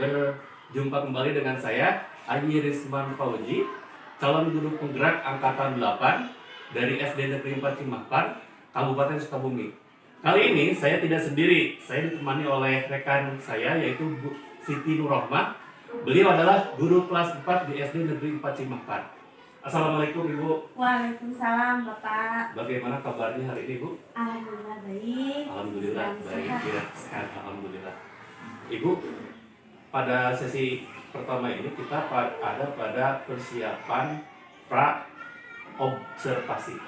Berjumpa kembali dengan saya, Aji Risman Fauji, calon guru penggerak angkatan 8 dari SD Negeri 4 Cimakan, Kabupaten Sukabumi. Kali ini saya tidak sendiri, saya ditemani oleh rekan saya yaitu Bu Siti Nurrohmah. Beliau adalah guru kelas 4 di SD Negeri 4 Cimakan. Assalamualaikum Ibu. Waalaikumsalam Bapak. Bagaimana kabarnya hari ini Bu? Alhamdulillah baik. Alhamdulillah baik, Sehat. ya, sehat, alhamdulillah. Ibu, pada sesi pertama ini kita ada pada persiapan pra observasi.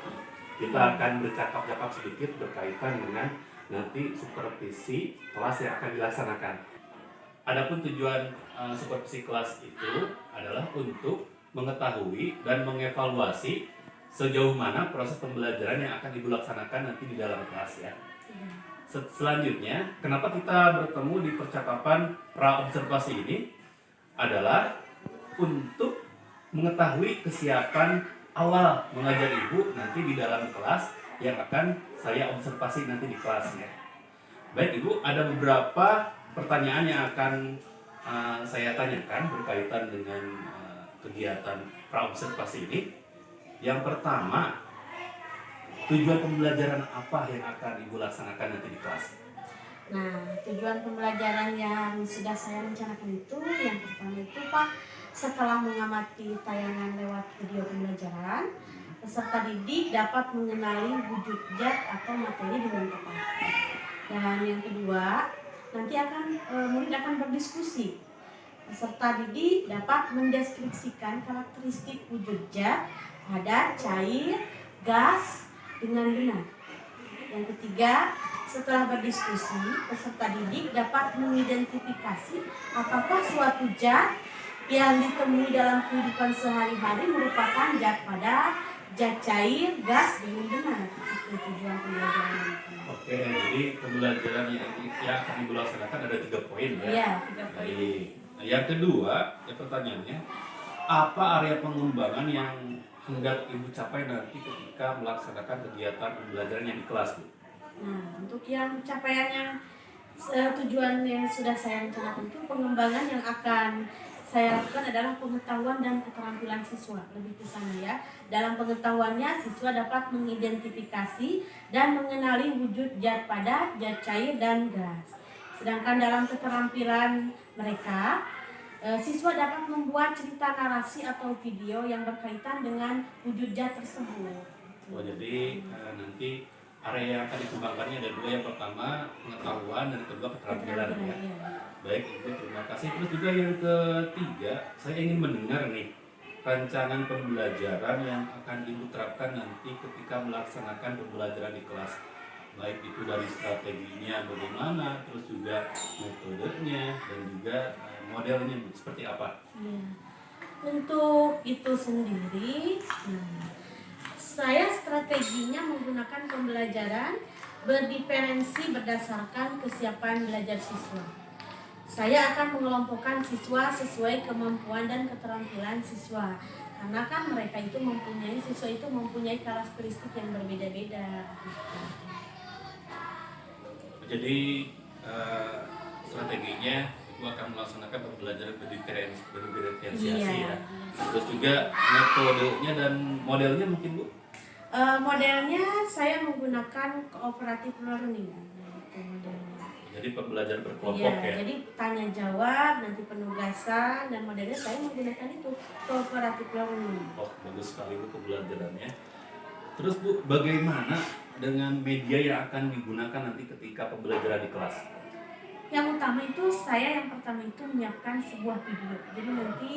Kita akan bercakap-cakap sedikit berkaitan dengan nanti supervisi kelas yang akan dilaksanakan. Adapun tujuan supervisi kelas itu adalah untuk mengetahui dan mengevaluasi sejauh mana proses pembelajaran yang akan Ibu laksanakan nanti di dalam kelas ya. Selanjutnya, kenapa kita bertemu di percakapan pra-observasi ini adalah untuk mengetahui kesiapan awal mengajar Ibu nanti di dalam kelas yang akan saya observasi nanti di kelasnya. Baik Ibu, ada beberapa pertanyaan yang akan saya tanyakan berkaitan dengan kegiatan pra-observasi ini. Yang pertama, tujuan pembelajaran apa yang akan Ibu laksanakan nanti di kelas? Nah, tujuan pembelajaran yang sudah saya rencanakan itu yang pertama itu Pak, setelah mengamati tayangan lewat video pembelajaran, peserta didik dapat mengenali wujud zat atau materi dengan tepat. Dan yang kedua, nanti murid akan berdiskusi. Peserta didik dapat mendeskripsikan karakteristik wujud zat, padat, cair, gas dengan benar. Yang ketiga, setelah berdiskusi, peserta didik dapat mengidentifikasi apakah suatu zat yang ditemui dalam kehidupan sehari-hari merupakan zat padat, zat cair, gas dengan benar. Itu tujuan pembelajaran. Oke, jadi pembelajaran yang akan Ibu laksanakan ada 3 poin ya? Iya, 3 poin. Baik. Yang kedua, pertanyaannya, apa area pengembangan yang hendak Ibu capai nanti ketika melaksanakan kegiatan pembelajaran yang di kelas Bu? Nah, untuk yang capaian yang tujuan yang sudah saya rencanakan itu pengembangan yang akan saya lakukan adalah pengetahuan dan keterampilan siswa. Lebih ke sana ya. Dalam pengetahuannya, siswa dapat mengidentifikasi dan mengenali wujud zat padat, zat cair, dan gas. Sedangkan dalam keterampilan mereka, siswa dapat membuat cerita narasi atau video yang berkaitan dengan wujud zat tersebut. Oh, jadi nanti area yang akan dikembangkannya ada 2, yang pertama pengetahuan dan kedua keterampilan ya. Baik Ibu, terima kasih. Terus juga yang ketiga, saya ingin mendengar nih rancangan pembelajaran yang akan Ibu terapkan nanti ketika melaksanakan pembelajaran di kelas. Baik itu dari strateginya bagaimana, terus juga metodenya dan juga modelnya seperti apa. Ya. Untuk itu sendiri, saya strateginya menggunakan pembelajaran berdiferensi berdasarkan kesiapan belajar siswa. Saya akan mengelompokkan siswa sesuai kemampuan dan keterampilan siswa. Karena kan siswa itu mempunyai karakteristik yang berbeda-beda. Jadi strateginya Ibu akan melaksanakan pembelajaran berdiferensiasi ya. Terus juga metodenya dan modelnya mungkin Bu? Modelnya saya menggunakan cooperative learning. Jadi pembelajaran berkelompok ya? Jadi tanya jawab, nanti penugasan, dan modelnya saya menggunakan itu cooperative learning. Oh, bagus sekali Bu pembelajarannya. Terus Bu, bagaimana dengan media yang akan digunakan nanti ketika pembelajaran di kelas? Yang pertama itu menyiapkan sebuah video. Jadi nanti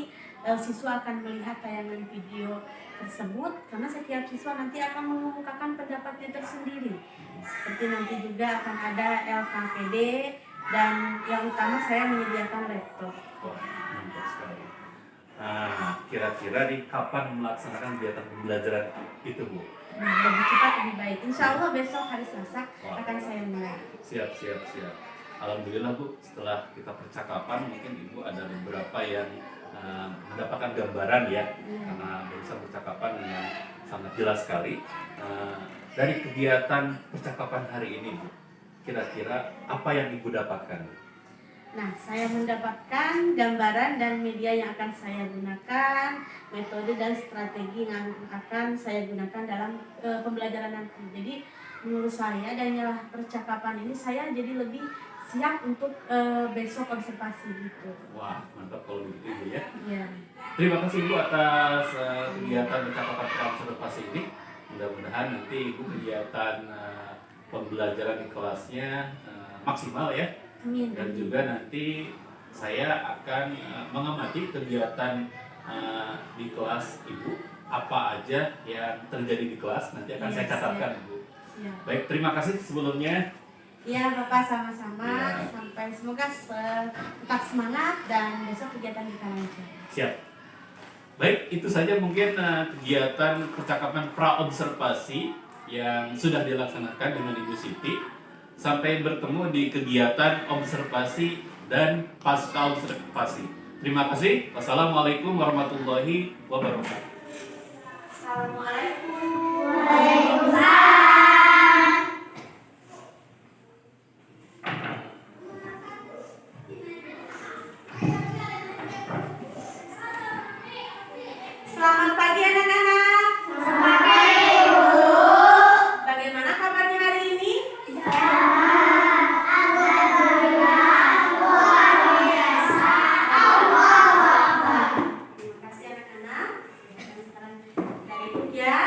siswa akan melihat tayangan video tersebut karena setiap siswa nanti akan mengemukakan pendapatnya tersendiri. Seperti nanti juga akan ada LKPD dan yang utama saya menyediakan laptop. Wah, mantap sekali. Nah, kira-kira di kapan melaksanakan kegiatan pembelajaran itu Bu? Lebih cepat lebih baik. Insya Allah besok hari Selasa akan saya mulai. Siap. Alhamdulillah Bu, setelah kita percakapan mungkin Ibu ada beberapa yang mendapatkan gambaran ya, karena bisa percakapan dengan sangat jelas sekali. Dari kegiatan percakapan hari ini Bu, kira-kira apa yang Ibu dapatkan? Nah, saya mendapatkan gambaran dan media yang akan saya gunakan, metode dan strategi yang akan saya gunakan dalam pembelajaran nanti. Jadi menurut saya dengan percakapan ini saya jadi lebih siap untuk besok observasi gitu. Wah, mantap kalau begitu Ibu ya. Iya. Terima kasih Ibu atas kegiatan percakapan observasi ini. Mudah-mudahan nanti Ibu kegiatan pembelajaran di kelasnya maksimal ya. Amin. Dan juga nanti saya akan mengamati kegiatan di kelas Ibu, apa aja yang terjadi di kelas nanti akan saya catatkan Ibu. Baik, terima kasih sebelumnya. Iya Bapak, sama-sama. Ya. Sampai semoga tetap semangat dan besok kegiatan kita lancar. Siap. Baik, itu saja mungkin kegiatan percakapan pra-observasi yang sudah dilaksanakan dengan Ibu Siti. Sampai bertemu di kegiatan observasi dan pasca observasi. Terima kasih. Wassalamualaikum warahmatullahi wabarakatuh. Assalamualaikum. Selamat pagi anak-anak. Selamat pagi Bu. Bagaimana kabarnya hari ini? Terima kasih anak-anak. Sekarang dari Ibu ya.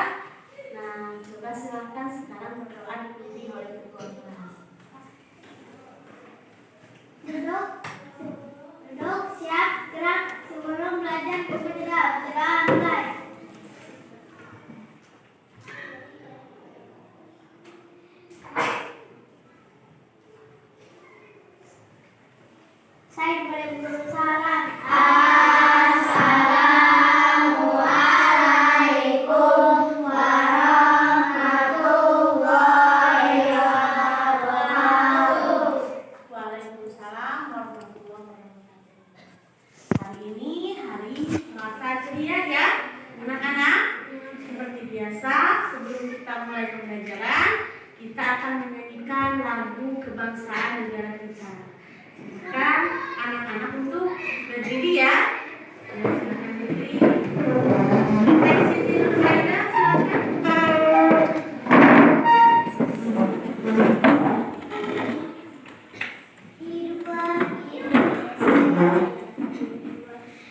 Nah, coba silakan sekarang berdoa dipimpin oleh ketua kelas. Duduk, siap, gerak. Sebelum belajar berbeda, mulai. Saya boleh berusaha salam. Assalamualaikum warahmatullahi wabarakatuh. Waalaikumsalam warahmatullahi wabarakatuh. Hari ini hari masa ceria ya, anak-anak. Seperti biasa, sebelum kita mulai pembelajaran, kita akan menyanyikan lagu kebangsaan negara kita. Silakan anak-anak untuk berdiri ya. Silakan berdiri. Siti Nursaida, silakan.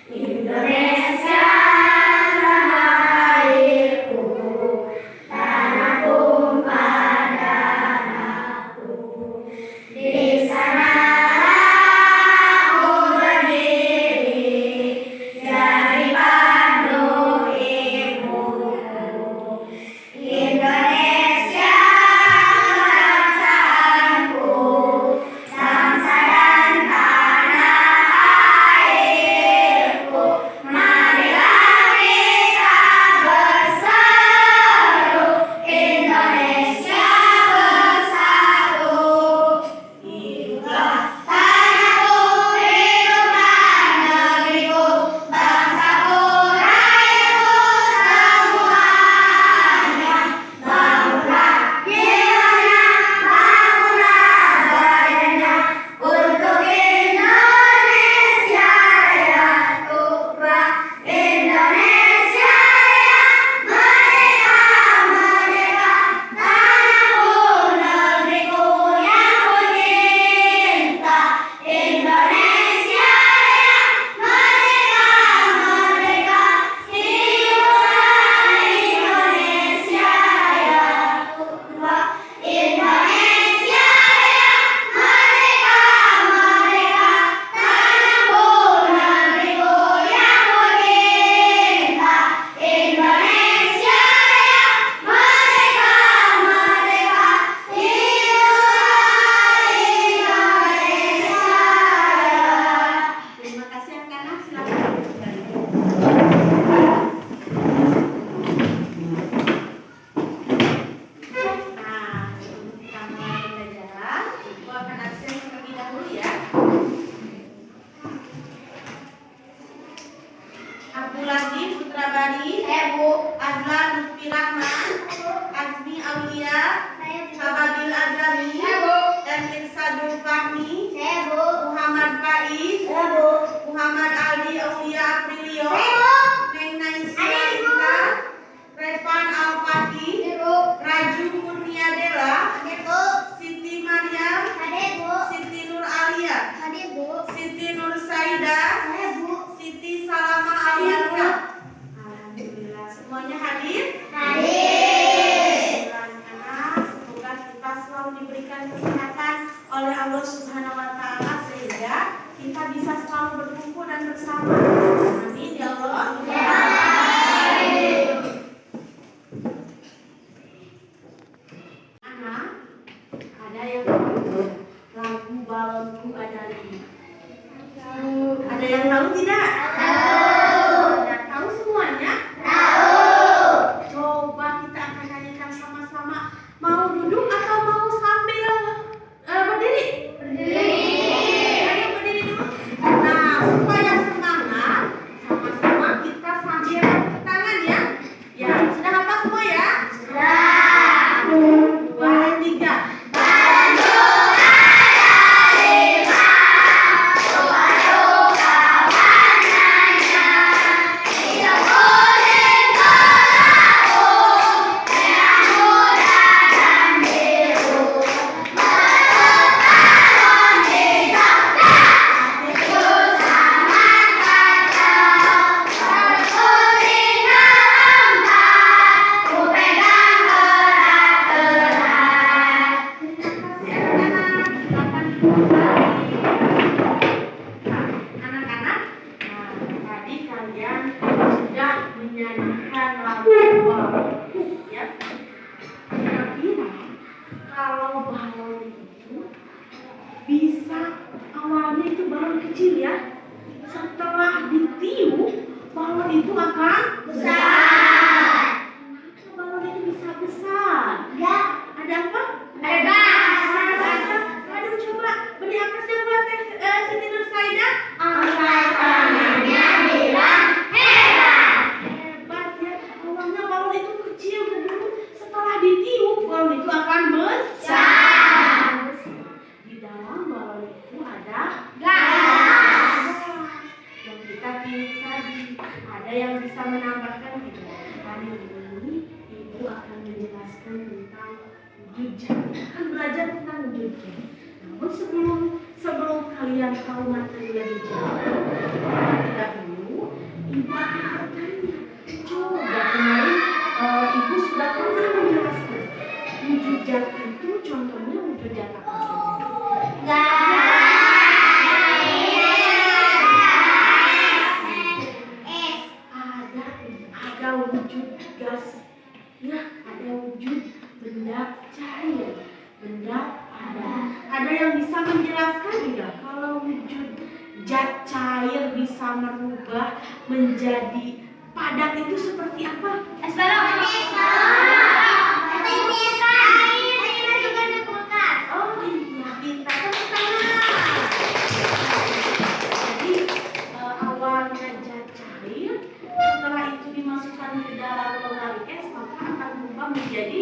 Indonesia tanah airku, tanah tumpah darahku. Di sana aku berdiri, jadi pandu ibuku. Indonesia bangsaku, bangsa dan tanah airku. Marilah kita berseru, Indonesia bersatu. Hiduplah tanahku, hiduplah negeriku, bangsaku, rakyatku semuanya. Bangunlah jiwanya, bangunlah badannya, untuk Indonesia yang tumpah, Indonesia yang merdeka, merdeka. Tanahku, negeriku yang ku cinta, Indonesia yang merdeka, merdeka. Hiduplah Indonesia yang tumpah, Indonesia yang merdeka, merdeka. Tanahku, negeriku yang ku cinta, Indonesia yang merdeka, merdeka. Hiduplah Indonesia. Terima kasih anak-anak, silakan kembali. Nah, sebelum kita mulai pembelajaran, Ibu akan absen terlebih dahulu ya. Abdullah Putra Bari, Azla Lutfi Rahman, Azmi Aulia, Ababil Azami, Erlin Sadul Fahmi, Muhammad duduk atau mau sambil berdiri? Ayo berdiri dulu. Nah, supaya semangat, sama-sama kita sambil tepuk tangan ya. Ya, sudah hafal semua ya? Sudah. 2, 3. Anak-anak, tadi kalian sudah menyanyikan lagu balon ya. Kira-kira kalau balon itu bisa, awalnya itu balon kecil ya, setelah ditiup balon itu akan besar. Kenapa balon itu bisa besar? Ya. Ada apa? Ada gas. Aduh, coba beri atasnya buat Siti Nursaida. Angkat tangannya bilang hebat. Hebat ya. Awalnya balon itu kecil dulu, setelah ditiup balon itu akan besar. Di dalam balon itu ada gas yang kita tiup tadi. Ada yang bisa menambahkan tidak? Hari ini Ibu akan menjelaskan tentang wujud jat. Akan belajar tentang wujud jat. Namun sebelum kalian tahu materi lebih jauh, dahulu Ibu akan bertanya. Coba kemarin Ibu sudah pernah menjelaskan wujud jat itu, contohnya wujud jat apa saja? Ada wujud gas, ya, ada wujud benda cair, benda ada yang bisa menjelaskan tidak kalau wujud zat cair bisa merubah menjadi padat itu seperti apa? Es balok. Oh iya, kita jadi awalnya zat cair, setelah itu dimasukkan ke dalam lemari es, maka akan berubah menjadi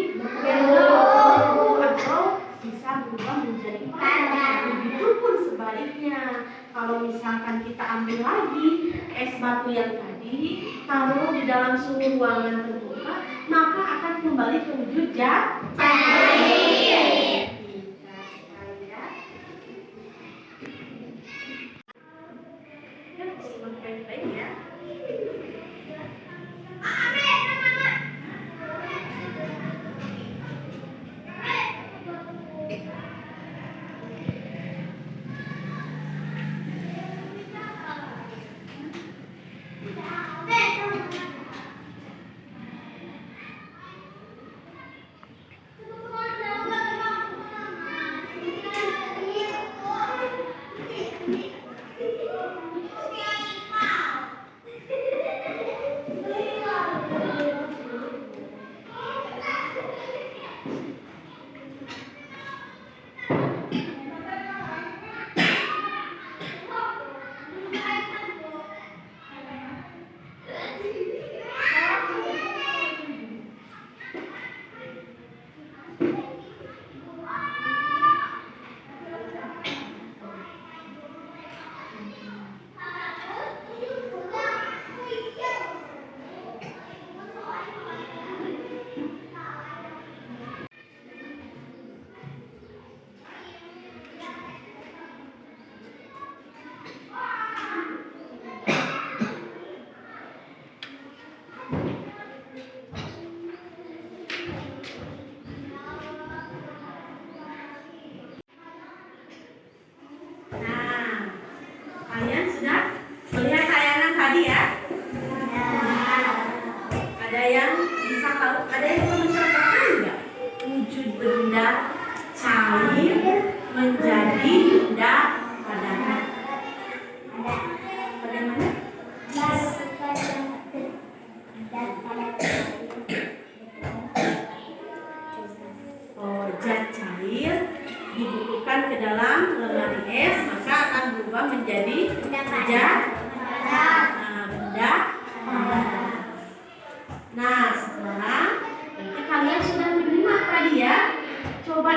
atau bisa berubah menjadi padat. Begitupun sebaliknya, kalau misalkan kita ambil lagi es batu yang tadi, taruh di dalam suhu ruangan terbuka, maka akan kembali ke wujud zat cair. Simak baik-baik ya. ke dalam lemari es, maka akan berubah menjadi benda. Nah, sekarang nanti kalian sudah menyimak tadi ya. Coba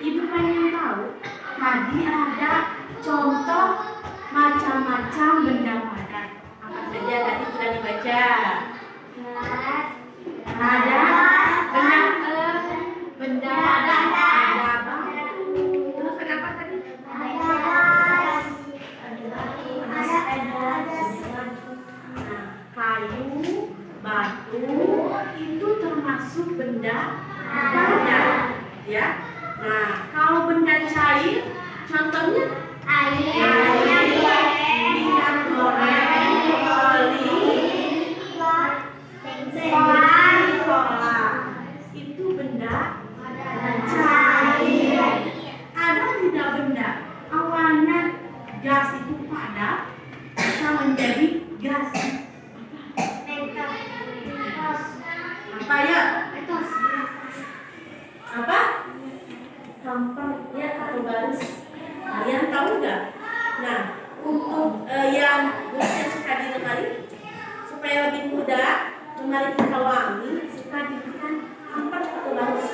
ibu pengen tahu. Tadi ada contoh macam-macam benda padat. Apa saja tadi sudah dibaca? Ada benda padat, ada batu. Terus kenapa tadi? Kayu, batu itu termasuk benda padat, ya. Nah, kalau benda cair, contohnya minyak goreng, oli, solar, itu benda cair. Ada tidak benda awalnya gas itu padat bisa menjadi gas apa ya? Apa? Kampar ya atau baris. Kalian tahu nggak? Nah, untuk yang suka di lemari supaya lebih mudah lemari kita wangi, suka diberikan kampar atau baris.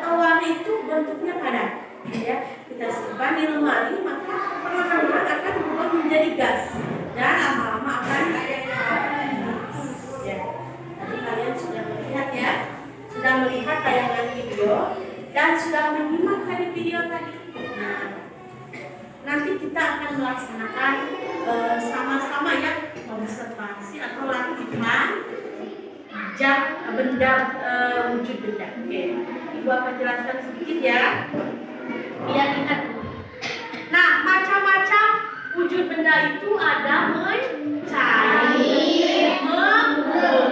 Awalnya itu bentuknya padat, ya. Kita simpan di lemari, maka perlahan-lahan akan berubah menjadi gas dan lama-lama akan ya. Tadi kalian sudah melihat ya, sudah melihat tayangan video dan sudah menyimak tadi video tadi. Nah, nanti kita akan melaksanakan sama-sama ya observasi atau latihan benda wujud benda. Oke, Ibu akan jelaskan sedikit ya, biar ingat. Nah, macam-macam wujud benda itu ada mencair, menguap,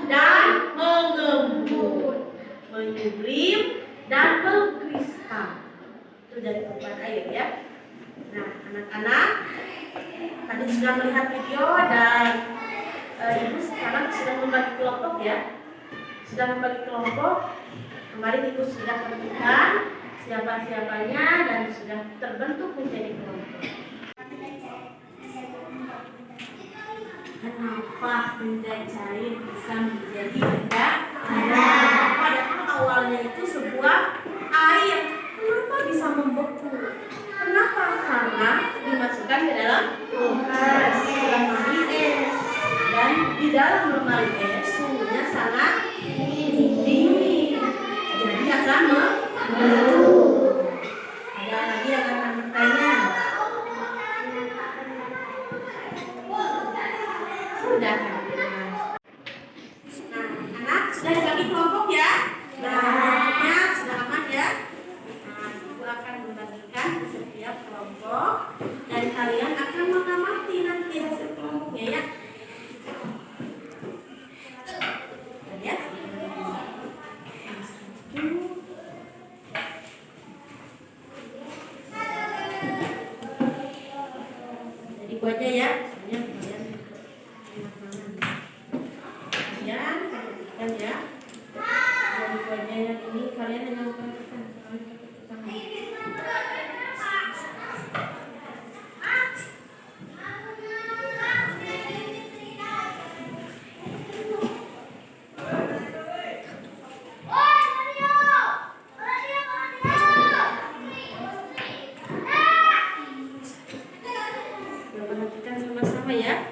dan mengembun, menyulim, dan mengkristal. Itu dari perubahan air ya. Nah, anak-anak tadi sudah melihat video dan Ibu sekarang sudah membagi kelompok ya. Sudah membagi kelompok. Kemarin Ibu sudah tentukan siapa-siapanya dan sudah terbentuk menjadi kelompok. Kenapa benda cair bisa menjadi benda padat? Padahal awalnya itu sebuah air. Kenapa bisa membeku? Kenapa? Karena dimasukkan ke dalam lemari es. Dan di dalam lemari es suhunya sangat dingin. Jadi akan membeku. Ada lagi yang akan bertanya? Sudah kan? Nah, anak sudah dibagi kelompok ya. Nah, kelompoknya sudah aman ya. Nah, Ibu akan membagikan ke setiap kelompok dan kalian akan mengamati nanti hasil kelompoknya ya. Ya. Jadi itu aja ya. Kalian perhatikan ya. Dari wajah yang ini kalian hanya memperhatikan. Perhatikan sama-sama ya.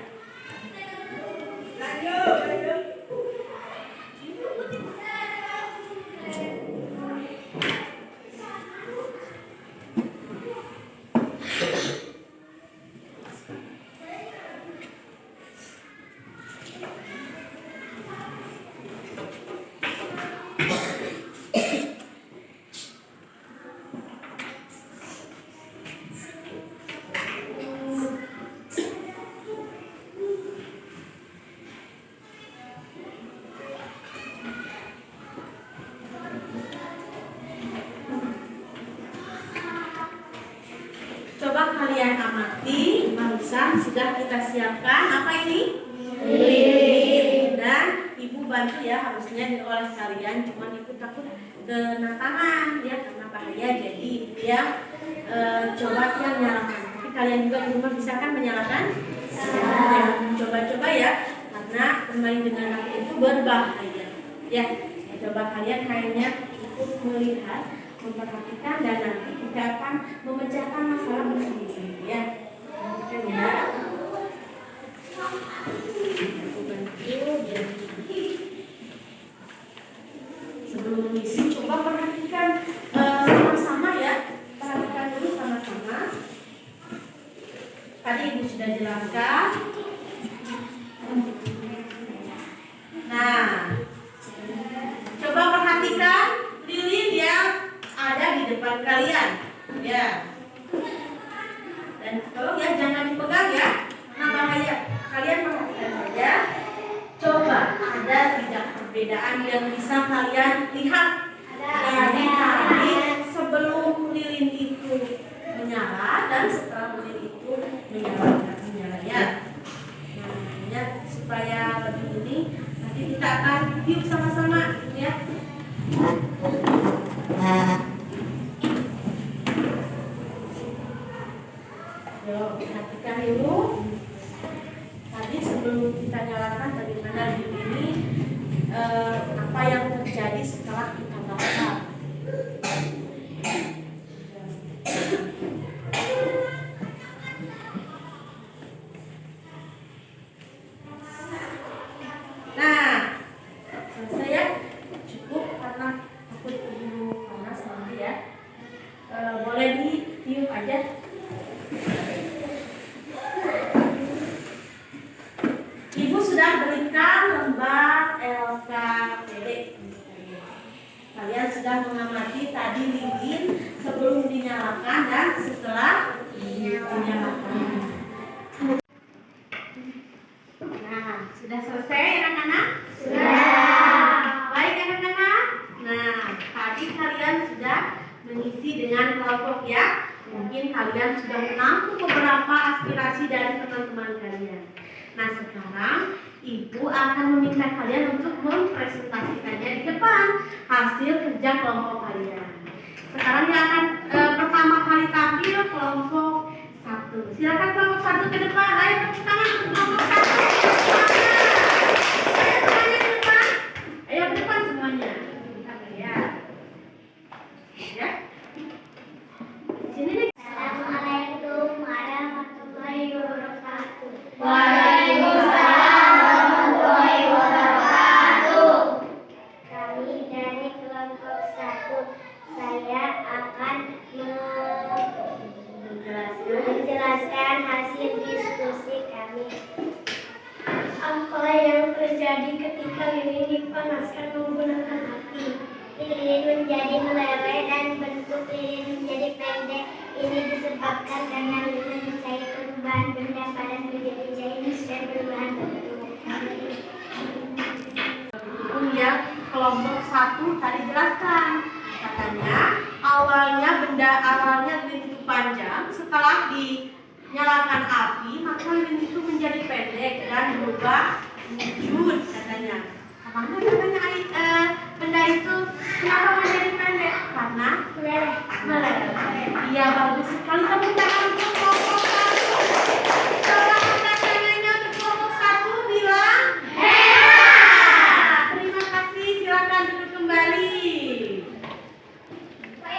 Coba kalian amati, barusan sudah kita siapkan apa ini? Lilin. Dan Ibu bantu ya harusnya oleh kalian, cuman Ibu takut kena tangan ya karena bahaya, jadi dia coba yang nyalakan. Tapi kalian juga di rumah bisa kan menyalakan? Coba-coba ya, karena bermain dengan api itu berbahaya. Ya, coba kalian kayaknya ikut melihat, memperhatikan, dan nanti kita akan memecahkan masalah bersama-sama ya. Kan ya. Sebelum mengisi, coba perhatikan sama-sama ya. Perhatikan dulu sama-sama. Tadi Ibu sudah jelaskan. Nah, coba perhatikan lilin yang ada di depan kalian, ya. Dan tolong ya jangan dipegang ya, karena bahaya. Kalian perhatikan saja. Coba ada tidak perbedaan yang bisa kalian lihat dari tadi sebelum lilin itu menyala dan setelah lilin itu menyala ya. Nah, supaya lebih ini nanti kita akan tiup sama-sama ya. Yuk, perhatikan dulu. Tadi sebelum kita nyalakan bagaimana di ini apa yang terjadi setelah kita bakar. Nah, selesai ya, cukup karena takut dulu panas nanti ya. Boleh ditiup aja. Ibu sudah berikan lembar LKPD. Kalian sudah mengamati tadi lilin sebelum dinyalakan dan setelah dinyalakan. Nah, sudah selesai anak-anak? Sudah. Baik anak-anak. Nah, tadi kalian sudah mengisi dengan kelompok ya. Mungkin kalian sudah menampung beberapa aspirasi dari teman-teman kalian. Nah, sekarang Ibu akan meminta kalian untuk mempresentasikannya di depan hasil kerja kelompok kalian. Sekarang yang akan pertama kali tampil kelompok 1. Silakan kelompok 1 ke depan. Ayo tepuk tangan untuk kelompok 1. Ayo semuanya ke depan. Ayo ke depan semuanya. Ya. Ya. Sini nih. Assalamualaikum warahmatullahi wabarakatuh. Waalaikumsalam warahmatullahi wabarakatuh. Kami dari kelompok 1, saya akan menjelaskan hasil diskusi kami. Apa yang terjadi ketika lilin dipanaskan menggunakan api? Lilin menjadi meleleh dan bentuk lilin menjadi pendek. Ini disebabkan karena lilin mencair perubahan benda pada menjadi cair dan perubahan bentuk. Yang kelompok 1 tadi jelaskan, katanya awalnya lilin itu panjang, setelah dinyalakan api maka lilin itu menjadi pendek dan berubah wujud katanya. Karena katanya benda itu kenapa menjadi pendek? Karena meleleh. Iya, bagus sekali. Tepuk tangan untuk kelompok 1. Coba angkat tangannya untuk kelompok 1 bilang terima kasih, silakan duduk kembali.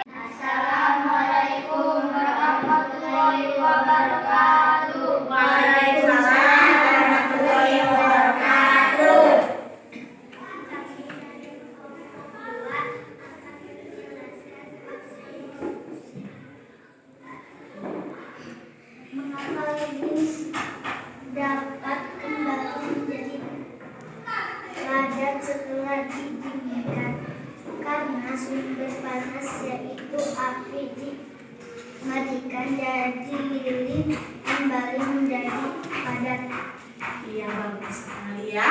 Assalamualaikum warahmatullahi wabarakatuh. Waalaikumsalam warahmatullahi wabarakatuh. Mengapa lilin dapat kembali menjadi padat setelah didinginkan? Karena sumber panas yaitu api dimatikan, jadi lilin kembali menjadi padat. Iya, bagus sekali ya.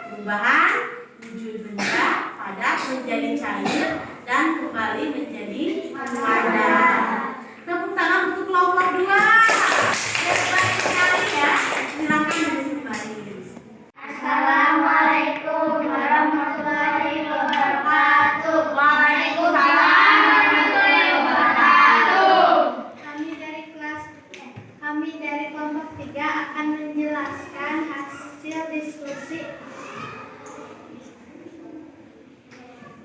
Perubahan wujud benda padat menjadi cair dan kembali menjadi padat. Tepuk tangan untuk kelompok 2. Hebat sekali ya. Silakan duduk kembali. Assalamualaikum warahmatullahi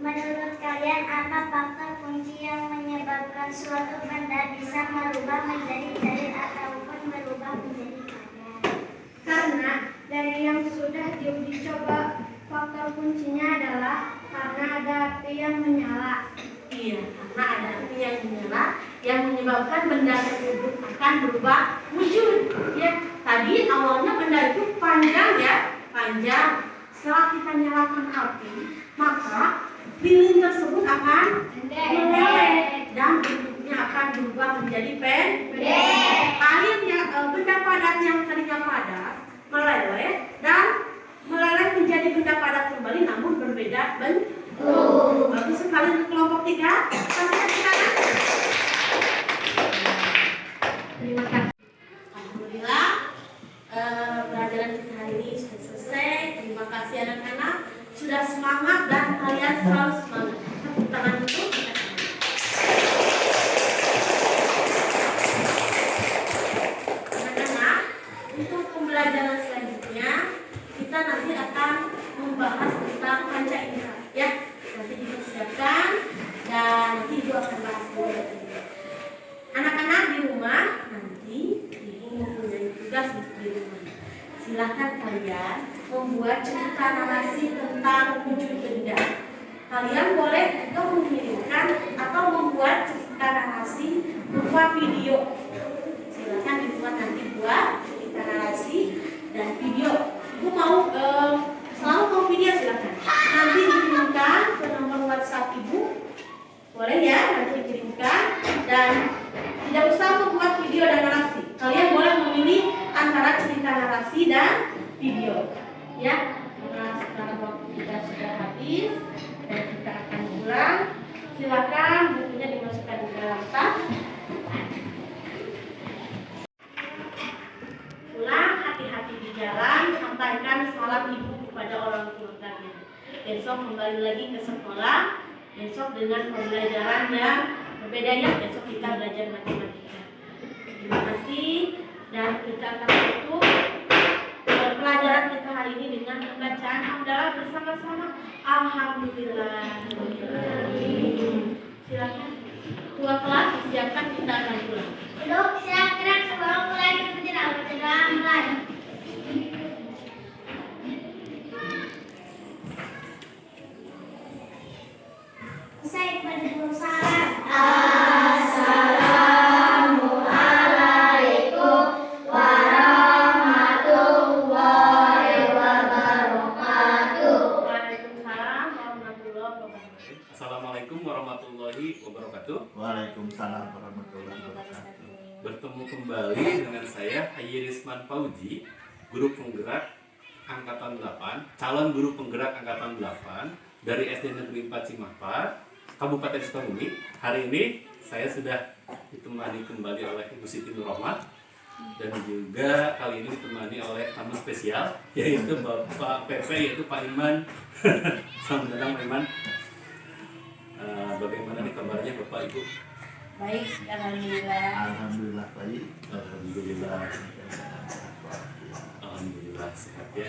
Menurut kalian apa faktor kunci yang menyebabkan suatu benda bisa berubah menjadi cair ataupun berubah menjadi padat? Karena dari yang sudah diuji coba, faktor kuncinya adalah karena ada api yang menyala. Iya, karena ada api yang menyala yang menyebabkan benda tersebut akan berubah wujud. Ya, tadi awalnya benda itu panjang ya, panjang. Setelah kita nyalakan api, maka lilin tersebut akan meleleh dan bentuknya akan berubah menjadi pendek. Air yang benda padat yang tadinya padat meleleh dan meleleh menjadi benda padat kembali namun berbeda bentuk. Bagus sekali untuk kelompok 3. Kasih tepuk tangan. Terima kasih. Alhamdulillah pelajaran kita hari ini sudah selesai. Terima kasih anak-anak sudah semangat dan kalian selalu semangat. Tepuk tangan untuk kita semua. Anak-anak, untuk pembelajaran selanjutnya kita nanti akan membahas tentang panca indera. Ya, nanti dipersiapkan dan nanti Ibu akan bahas dulu. Anak-anak di rumah nanti Ibu mempunyai tugas untuk di rumah. Silakan kalian membuat cerita narasi tentang wujud benda. Kalian boleh juga mengirimkan atau membuat cerita narasi berupa video. Silakan dibuat nanti buat cerita narasi dan video. Ibu mau selalu mau video silakan. Nanti dikirimkan ke nomor WhatsApp Ibu. Boleh ya, nanti dikirimkan dan tidak usah membuat video dan narasi. Kalian boleh memilih antara cerita narasi dan video. Ya, karena sekarang waktu kita sudah habis dan kita akan pulang. Silakan bukunya dimasukkan di dalam tas. Pulang hati-hati di jalan, sampaikan salam ibu kepada orang tua kalian. Besok kembali lagi ke sekolah. Besok dengan pembelajaran yang berbeda ya. Besok kita belajar matematika. Terima kasih dan kita akan tutup pelajaran kita hari ini dengan pembacaan hamdalah bersama-sama. Alhamdulillah. Silakan tua kelas disiapkan, kita akan pulang. Duduk, silakan sebelum mulai berbicara mulai. Usai berdua salam. Assalamualaikum warahmatullahi wabarakatuh. Waalaikumsalam warahmatullahi wabarakatuh. Assalamualaikum warahmatullahi wabarakatuh. Waalaikumsalam warahmatullahi wabarakatuh. Bertemu kembali dengan saya Hayyirisman Fauji, guru penggerak angkatan 8, calon guru penggerak angkatan 8 dari SD Negeri 4 Cimahpat, Kabupaten Sukabumi. Hari ini saya sudah ditemani kembali oleh Ibu Siti Nurrohmah dan juga kali ini ditemani oleh tamu spesial yaitu Bapak PP, yaitu Pak Iman. Selamat datang Pak Iman. Bagaimana nih kabarnya Bapak Ibu? Baik, alhamdulillah. Alhamdulillah baik. Alhamdulillah. Alhamdulillah sehat ya.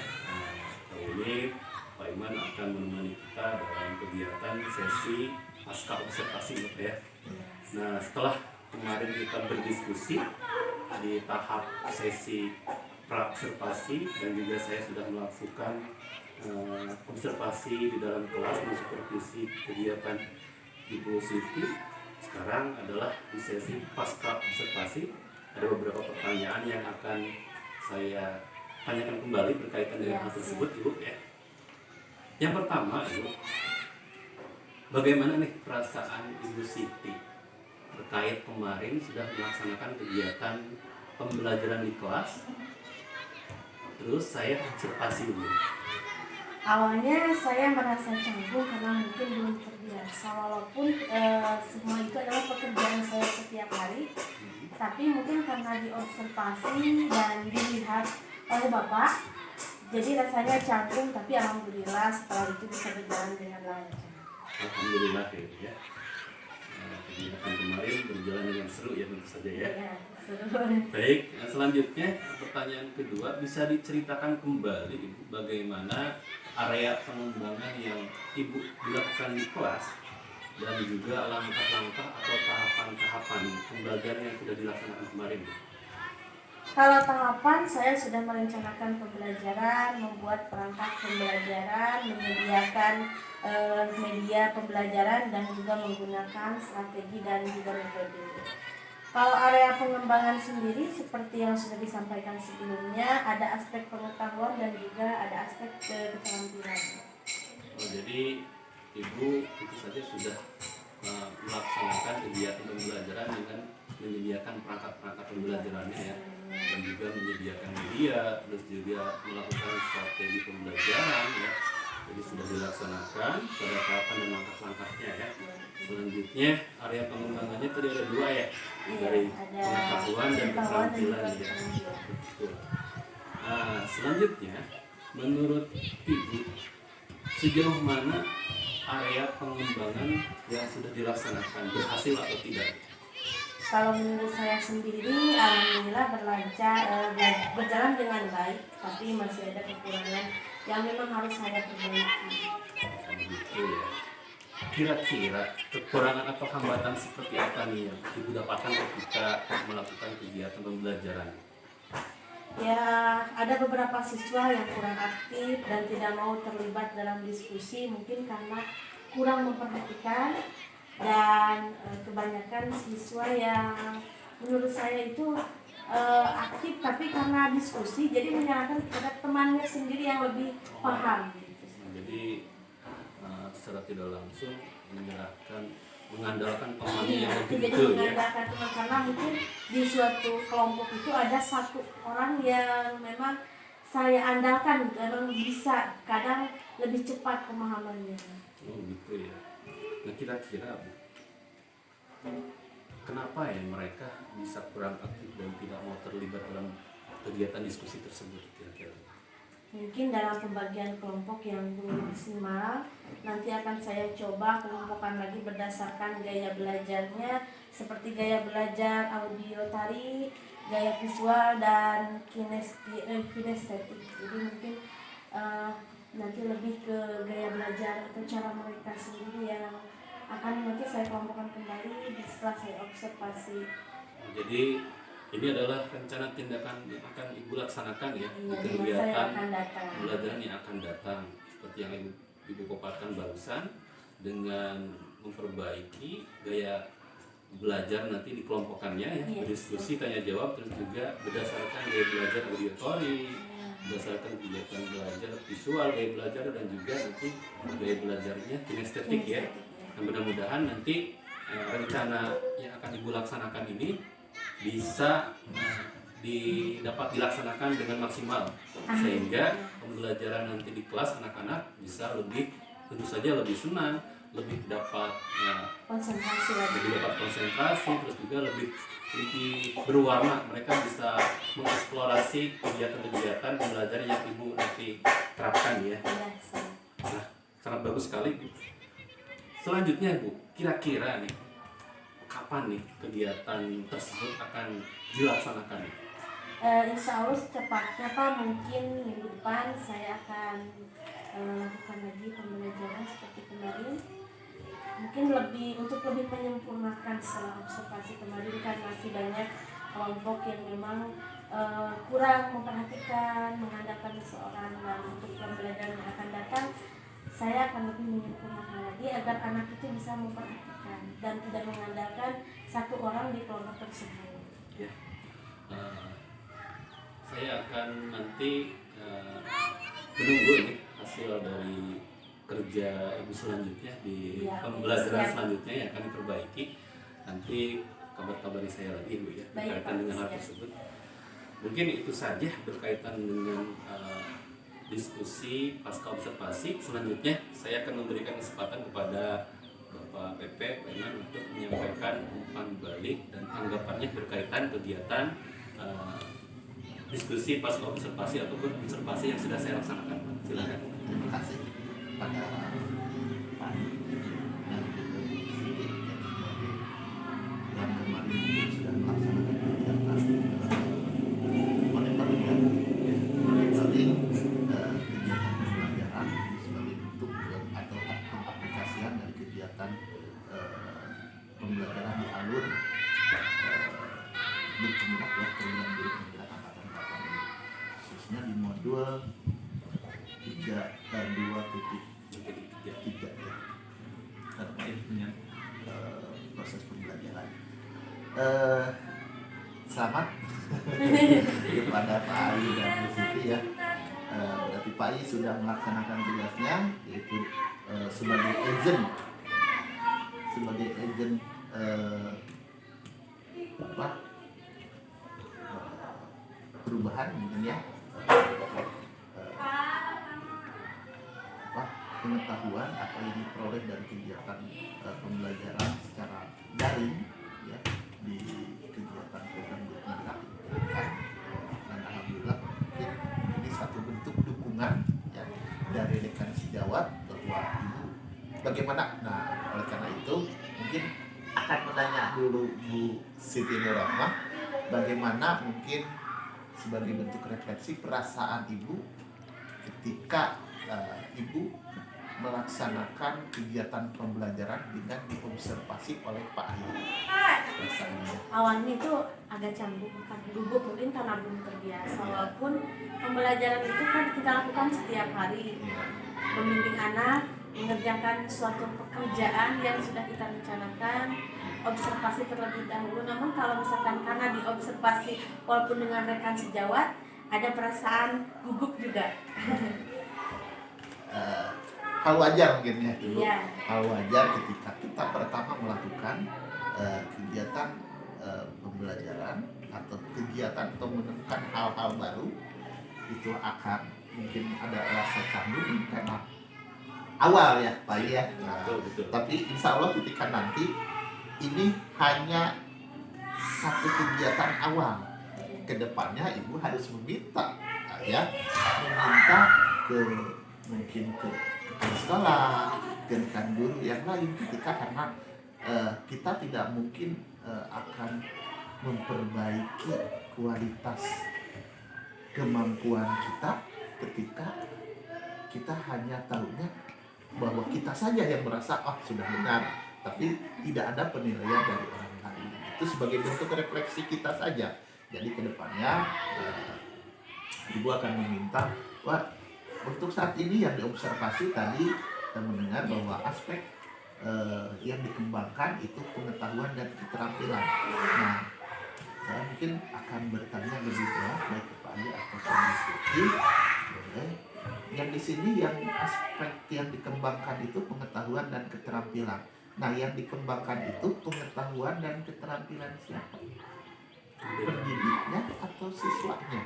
Kali ini Pak Iman akan menemani kita dalam kegiatan sesi pasca observasi Bapak ya. Nah, setelah kemarin kita berdiskusi di tahap sesi pra observasi dan juga saya sudah melakukan observasi di dalam kelas mensupervisi kegiatan Ibu Siti. Sekarang adalah di sesi pasca observasi. Ada beberapa pertanyaan yang akan saya tanyakan kembali berkaitan dengan hal tersebut Ibu ya. Yang pertama Ibu, bagaimana nih perasaan Ibu Siti terkait kemarin sudah melaksanakan kegiatan pembelajaran di kelas, terus saya observasi dulu. Awalnya saya merasa canggung karena mungkin belum terbiasa, walaupun semua itu adalah pekerjaan saya setiap hari. Tapi mungkin karena diobservasi dan dilihat oleh Bapak, jadi rasanya canggung. Tapi alhamdulillah setelah itu bisa berjalan dengan lancar. Alhamdulillah ya. kegiatan kemarin berjalan dengan seru ya tentu saja ya. Ya, seru. Baik, selanjutnya pertanyaan kedua, bisa diceritakan kembali Ibu bagaimana area pengembangan yang Ibu dilakukan di kelas dan juga langkah-langkah atau tahapan-tahapan pembelajaran yang sudah dilaksanakan kemarin. Kalau tahapan, saya sudah merencanakan pembelajaran, membuat perangkat pembelajaran, menyediakan media pembelajaran, dan juga menggunakan strategi dan juga metode. Kalau area pengembangan sendiri, seperti yang sudah disampaikan sebelumnya, ada aspek pengetahuan dan juga ada aspek keterampilan. Oh, jadi Ibu itu saja sudah melaksanakan kegiatan pembelajaran dengan menyediakan perangkat-perangkat pembelajarannya ya, dan juga menyediakan media, terus juga melakukan strategi pembelajaran ya. Jadi sudah dilaksanakan pada tahapan dan langkah-langkahnya ya. Selanjutnya area pengembangannya tadi ada dua ya, dari pengetahuan dan keterampilan ya. Betul. Nah, selanjutnya menurut Ibu sejauh mana area pengembangan yang sudah dilaksanakan berhasil atau tidak? Kalau menurut saya sendiri, alhamdulillah berjalan dengan baik, tapi masih ada kekurangan yang memang harus saya perbaiki. Gitu ya. Kira-kira kekurangan atau hambatan seperti apa nih yang Ibu dapatkan ketika melakukan kegiatan pembelajaran? Ya, ada beberapa siswa yang kurang aktif dan tidak mau terlibat dalam diskusi, mungkin karena kurang memperhatikan, dan kebanyakan siswa yang menurut saya itu aktif tapi karena diskusi jadi menyalahkan kepada temannya sendiri yang lebih paham. Jadi secara tidak langsung mengandalkan temannya yang lebih Jadi betul ya. mengandalkan teman, karena mungkin di suatu kelompok itu ada satu orang yang memang saya andalkan, memang bisa kadang lebih cepat pemahamannya. Oh gitu ya. Nah kira-kira kenapa ya mereka bisa kurang aktif dan tidak mau terlibat dalam kegiatan diskusi tersebut kira-kira? Mungkin dalam pembagian kelompok yang belum maksimal, nanti akan saya coba kelompokkan lagi berdasarkan gaya belajarnya, seperti gaya belajar audio tari, gaya visual, dan kinestetik. Jadi mungkin nanti lebih ke gaya belajar atau cara mereka sendiri yang akan nanti saya kelompokkan kembali setelah saya observasi. Jadi ini adalah rencana tindakan yang akan Ibu laksanakan ya, di Saya kegiatan akan datang. pembelajaran yang akan datang, seperti yang Ibu paparkan barusan, dengan memperbaiki gaya belajar nanti dikelompokkannya ya, Iya. berdiskusi, tanya jawab, terus juga berdasarkan gaya belajar auditori, berdasarkan kegiatan belajar visual, gaya belajar, dan juga nanti gaya belajarnya kinestetik ya. Dan mudah-mudahan nanti rencana yang akan Ibu laksanakan ini bisa dapat dilaksanakan dengan maksimal, sehingga pembelajaran nanti di kelas anak-anak bisa lebih, tentu saja lebih senang, lebih dapat Konsentrasi lagi. lebih dapat konsentrasi, terus juga lebih berwarna. Mereka bisa mengeksplorasi kegiatan-kegiatan pembelajaran yang Ibu nanti terapkan ya. Iya, saya. Nah, sangat bagus sekali. Selanjutnya Bu, kira-kira nih kapan nih kegiatan tersebut akan dilaksanakan? Insya Allah secepatnya Pak, mungkin minggu depan saya akan lakukan lagi pembelajaran seperti kemarin. Mungkin untuk lebih menyempurnakan setelah observasi kemarin, kan masih banyak kelompok yang memang kurang memperhatikan, mengandalkan seseorang, dan untuk pembelajaran yang akan datang saya akan lebih menyempurnakan lagi agar anak itu bisa memperhatikan dan tidak mengandalkan satu orang di kelompok tersebut. Ya. Saya akan nanti menunggu nih hasil dari kerja Ibu selanjutnya di Ya, pembelajaran siap. selanjutnya yang akan diperbaiki. Nanti kabar-kabari saya lagi Bu ya, Baik, berkaitan Pak. dengan hal Siap. tersebut. Mungkin itu saja berkaitan dengan diskusi pasca observasi. Selanjutnya saya akan memberikan kesempatan kepada Bapak Pepe Pak Iman untuk menyampaikan umpan balik dan tanggapannya berkaitan kegiatan diskusi pasca observasi ataupun observasi yang sudah saya laksanakan. Silakan. Terima kasih pada Pak dan juga Bu Siti kegiatan pembelajaran di alur berpenggerak ya program guru penggerak angkatan 8 ini, khususnya di modul 2.3 ya, terkait dengan proses pembelajaran. Selamat kepada Pak Ayu dan Bu Siti ya. Berarti Pak Ayu sudah melaksanakan tugasnya, yaitu sebagai agent perubahan mungkin ya, pengetahuan apa yang diperoleh dari kegiatan pembelajaran secara daring ya di kegiatan program guru penggerak kan. Dan alhamdulillah mungkin ini satu bentuk dukungan ya dari rekan sejawat bahwa ibu bagaimana. Nah, oleh karena itu mungkin akan menanya dulu Bu Siti Nurrahmah bagaimana mungkin sebagai bentuk refleksi perasaan ibu ketika ibu melaksanakan kegiatan pembelajaran dengan diobservasi oleh Pak Ayu. Perasaannya Awalnya itu agak canggung, bukan gugup mungkin karena belum terbiasa. Walaupun pembelajaran itu kan kita lakukan setiap hari, ya. membimbing anak mengerjakan suatu pekerjaan yang sudah kita rencanakan, observasi terlebih dahulu. Namun kalau misalkan karena diobservasi walaupun dengan rekan sejawat, ada perasaan gugup juga. Hal wajar mungkin ya dulu. Iya. Hal wajar ketika kita pertama melakukan kegiatan pembelajaran atau kegiatan atau menemukan hal-hal baru, itu akan mungkin ada rasa canggung karena awal ya Pak ya. Nah, Betul. tapi insya Allah ketika nanti ini hanya satu kegiatan awal, kedepannya ibu harus meminta ke mungkin ke sekolah, ke rekan guru yang lain ketika karena kita tidak mungkin akan memperbaiki kualitas kemampuan kita ketika kita hanya tahunya bahwa kita saja yang merasa sudah benar, tapi tidak ada penilaian dari orang lain. Itu sebagai bentuk refleksi kita saja. Jadi kedepannya ibu akan meminta, untuk saat ini yang diobservasi tadi kita mendengar bahwa aspek yang dikembangkan itu pengetahuan dan keterampilan. Nah, saya mungkin akan bertanya lebih jauh baik kepada atau Siti. Yang di sini yang aspek yang dikembangkan itu pengetahuan dan keterampilan. Nah, yang dikembangkan itu pengetahuan dan keterampilan siapa? Pendidiknya atau siswanya?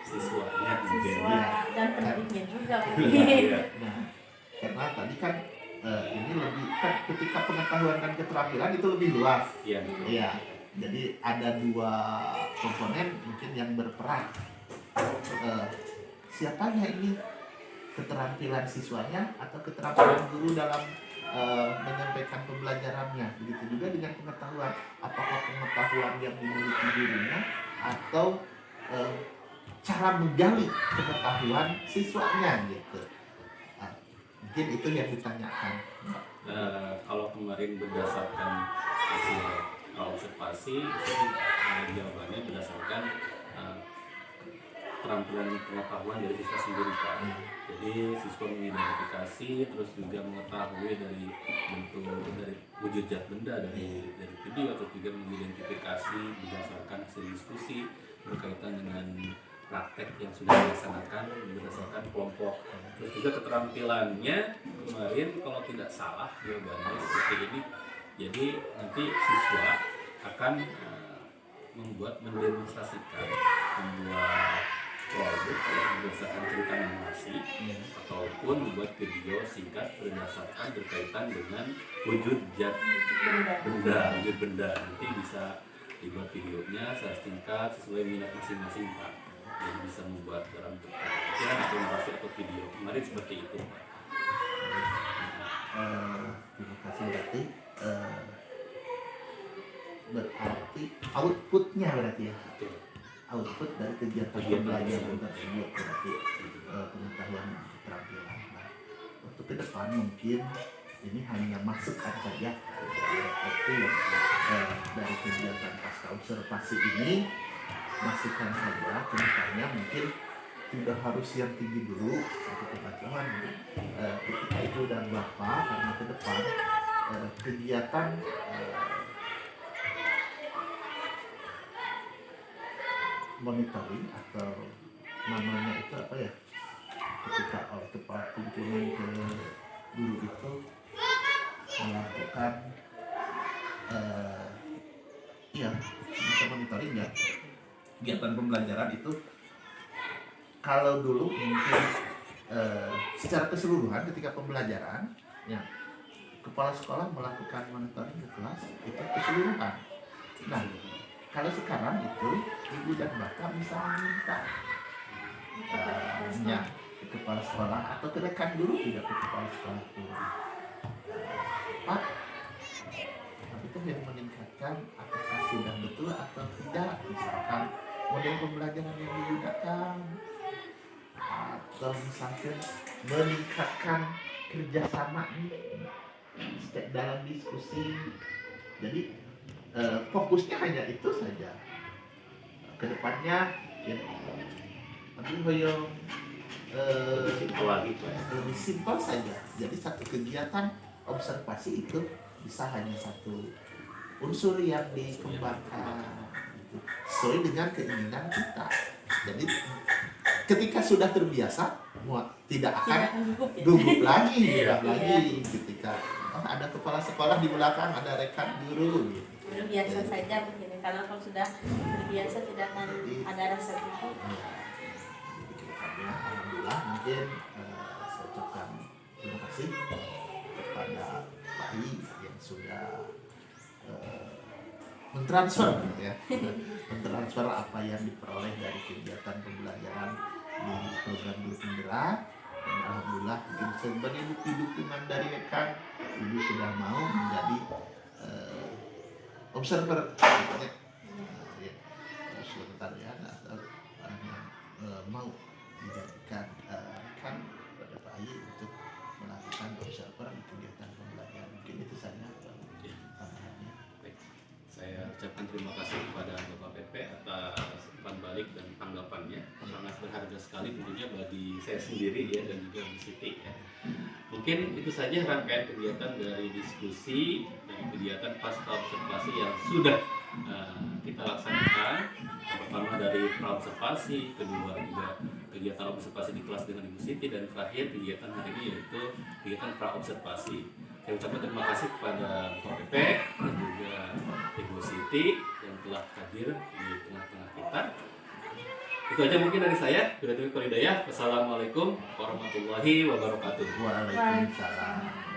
Siswanya Siswa dan pendidiknya juga mungkin. Iya. Nah, karena tadi kan ini lebih kan ketika pengetahuan dan keterampilan itu lebih luas. Iya. Iya. Jadi ada dua komponen mungkin yang berperan. Siapanya ini? Keterampilan siswanya atau keterampilan guru dalam menyampaikan pembelajarannya. Begitu juga dengan pengetahuan. Apakah pengetahuan yang dimiliki gurunya atau cara menggali pengetahuan siswanya gitu. Nah, mungkin itu yang ditanyakan. Kalau kemarin berdasarkan hasil observasi, jawabannya berdasarkan keterampilan pengetahuan dari siswa sendiri Pak. Jadi siswa mengidentifikasi, terus juga mengetahui dari bentuk dari wujud zat benda dari video, atau juga mengidentifikasi berdasarkan hasil diskusi berkaitan dengan praktek yang sudah dilaksanakan berdasarkan kelompok. Terus juga keterampilannya kemarin kalau tidak salah jawabannya seperti ini. Jadi nanti siswa akan mendemonstrasikan membuat produk berdasarkan cerita narasi ataupun membuat video singkat berdasarkan berkaitan dengan wujud zat benda. Nanti bisa dibuat videonya secara singkat sesuai minat masing-masing Pak. Jadi bisa membuat dalam bentuk pikiran atau narasi atau video. Kemarin seperti itu Pak. Terima kasih berarti outputnya berarti ya. Betul. Output dari kegiatan pembelajaran tersebut berarti pengetahuan dan keterampilan. Nah, untuk ke depan mungkin ini hanya masukan saja. Itu dari kegiatan pasca observasi ini masukan saja, kedepannya mungkin tidak harus yang tinggi dulu untuk pengetahuan ketika itu dan Bapak, karena ke depan kegiatan monitoring atau namanya itu apa ya, ketika kepala pimpinan ke guru itu melakukan monitoring ya, kegiatan pembelajaran itu kalau dulu mungkin secara keseluruhan ketika pembelajaran ya, kepala sekolah melakukan monitoring ke kelas itu keseluruhan. Nah, kalau sekarang itu ibu dan bapak bisa meminta ke kepala sekolah atau ke rekan guru, tidak ke kepala sekolah guru. Pak, itu yang meningkatkan apakah sudah betul atau tidak, misalkan model pembelajaran yang digunakan, atau misalkan meningkatkan kerjasama dalam diskusi. Jadi fokusnya hanya itu saja. Kedepannya ya, tapi hoyong simpel lagi lebih simpel saja. Jadi satu kegiatan observasi itu bisa hanya satu unsur yang dikembangkan gitu, sesuai dengan keinginan kita. Jadi ketika sudah terbiasa, tidak akan gugup lagi, ketika ada kepala sekolah di belakang, ada rekan guru gitu. Biasa saja begini, karena kalau sudah terbiasa tidak akan ada rasa gugup. Jadi kedepannya alhamdulillah mungkin saya ucapkan terima kasih kepada Pak I yang sudah mentransfer mentransfer apa yang diperoleh dari kegiatan pembelajaran di program Guru Penggerak, dan alhamdulillah mungkin sebagai bukti dukungan dari rekan, ibu sudah mau menjadi observer sebentar ya, atau orang yang mau dijadikan rekan pada Pak I untuk melakukan observer di kegiatan pembelajaran. Mungkin itu saja tambahannya. Saya ucapkan terima kasih kepada Bapak PP atas umpan balik dan tanggapannya, sangat berharga sekali tentunya bagi saya sendiri ya, dan juga Bu Siti ya. Mungkin itu saja rangkaian kegiatan dari diskusi dan kegiatan pasca observasi yang sudah kita laksanakan. Yang pertama dari pra-observasi, kedua juga kegiatan observasi di kelas dengan Ibu Siti, dan terakhir kegiatan hari ini yaitu kegiatan pra-observasi. Saya ucapkan terima kasih kepada Bapak PP dan juga Ibu Siti yang telah hadir di tengah-tengah kita. Itu aja mungkin dari saya. Wassalamualaikum warahmatullahi wabarakatuh. Waalaikumsalam.